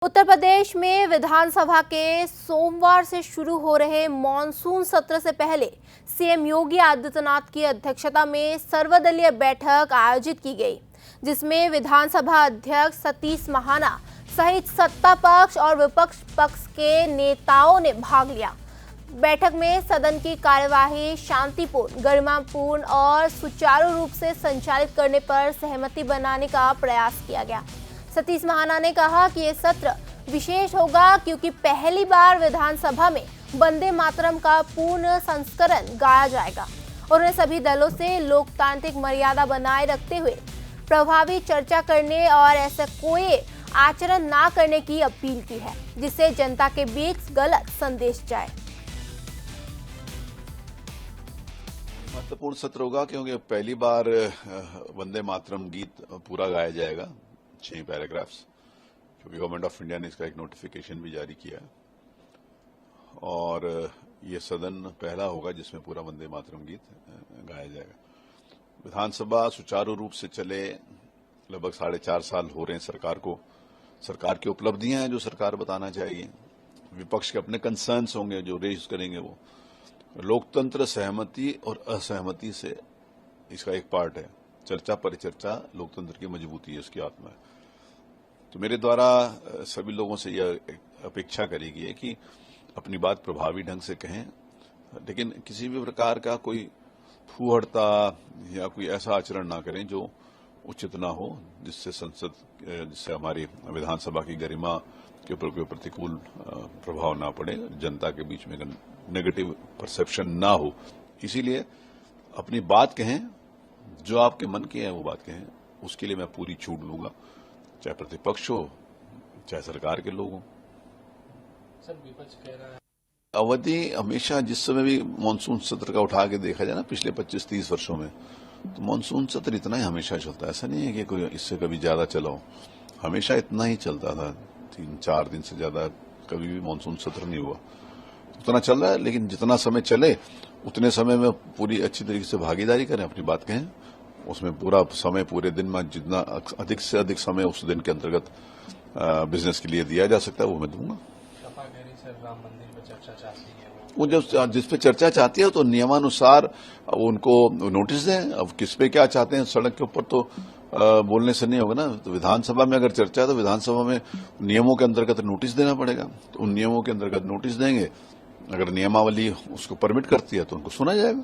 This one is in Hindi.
उत्तर प्रदेश में विधानसभा के सोमवार से शुरू हो रहे मॉनसून सत्र से पहले सीएम योगी आदित्यनाथ की अध्यक्षता में सर्वदलीय बैठक आयोजित की गई, जिसमें विधानसभा अध्यक्ष सतीश महाना सहित सत्ता पक्ष और विपक्ष पक्ष के नेताओं ने भाग लिया। बैठक में सदन की कार्यवाही शांतिपूर्ण, गरिमापूर्ण और सुचारू रूप से संचालित करने पर सहमति बनाने का प्रयास किया गया। सतीश महाना ने कहा कि ये सत्र विशेष होगा क्योंकि पहली बार विधानसभा में वंदे मातरम का पूर्ण संस्करण गाया जाएगा। उन्होंने सभी दलों से लोकतांत्रिक मर्यादा बनाए रखते हुए प्रभावी चर्चा करने और ऐसा कोई आचरण ना करने की अपील की है, जिससे जनता के बीच गलत संदेश जाए। महत्वपूर्ण सत्र होगा क्योंकि पहली बार वंदे मातरम गीत पूरा गाया जाएगा, 6 पैराग्राफ्स, क्योंकि गवर्नमेंट ऑफ इंडिया ने इसका एक नोटिफिकेशन भी जारी किया है और ये सदन पहला होगा जिसमें पूरा वंदे मातरम गीत गाया जाएगा। विधानसभा सुचारू रूप से चले, लगभग 4.5 साल हो रहे हैं सरकार को। सरकार की उपलब्धियां हैं जो सरकार बताना चाहिए, विपक्ष के अपने कंसर्न्स होंगे जो रेज करेंगे। वो लोकतंत्र सहमति और असहमति से इसका एक पार्ट है। चर्चा परिचर्चा लोकतंत्र की मजबूती है, उसकी आत्मा है। तो मेरे द्वारा सभी लोगों से यह अपेक्षा करी गई है कि अपनी बात प्रभावी ढंग से कहें, लेकिन किसी भी प्रकार का कोई फूहड़ता या कोई ऐसा आचरण ना करें जो उचित ना हो, जिससे हमारी विधानसभा की गरिमा के ऊपर कोई प्रतिकूल प्रभाव ना पड़े, जनता के बीच में नेगेटिव परसेप्शन ना हो। इसीलिए अपनी बात कहें, जो आपके मन की है वो बात कहें, उसके लिए मैं पूरी छूट लूंगा, चाहे प्रतिपक्ष हो चाहे सरकार के लोग हों। सर, विपक्ष कह रहा है अवधि हमेशा जिस समय भी मानसून सत्र का उठा के देखा जाए ना, पिछले 25-30 वर्षों में, तो मानसून सत्र इतना ही हमेशा चलता है। ऐसा नहीं है कि कोई इससे कभी ज्यादा चला हो, हमेशा इतना ही चलता था। 3-4 दिन से ज्यादा कभी भी मानसून सत्र नहीं हुआ। उतना चल रहा है, लेकिन जितना समय चले उतने समय में पूरी अच्छी तरीके से भागीदारी करें, अपनी बात कहें, उसमें पूरा समय, पूरे दिन में जितना अधिक से अधिक समय उस दिन के अंतर्गत बिजनेस के लिए दिया जा सकता है वो मैं दूंगा। सर, राम मंदिर पर चर्चा चाहती है वो जब जिस पे चर्चा चाहती है तो नियमानुसार उनको नोटिस दें। अब किस पे क्या चाहते हैं, सड़क के ऊपर तो बोलने से नहीं होगा ना। तो विधानसभा में अगर चर्चा है तो विधानसभा में नियमों के अंतर्गत नोटिस देना पड़ेगा। तो उन नियमों के अंतर्गत नोटिस देंगे, अगर नियमावली उसको परमिट करती है तो उनको सुना जाएगा।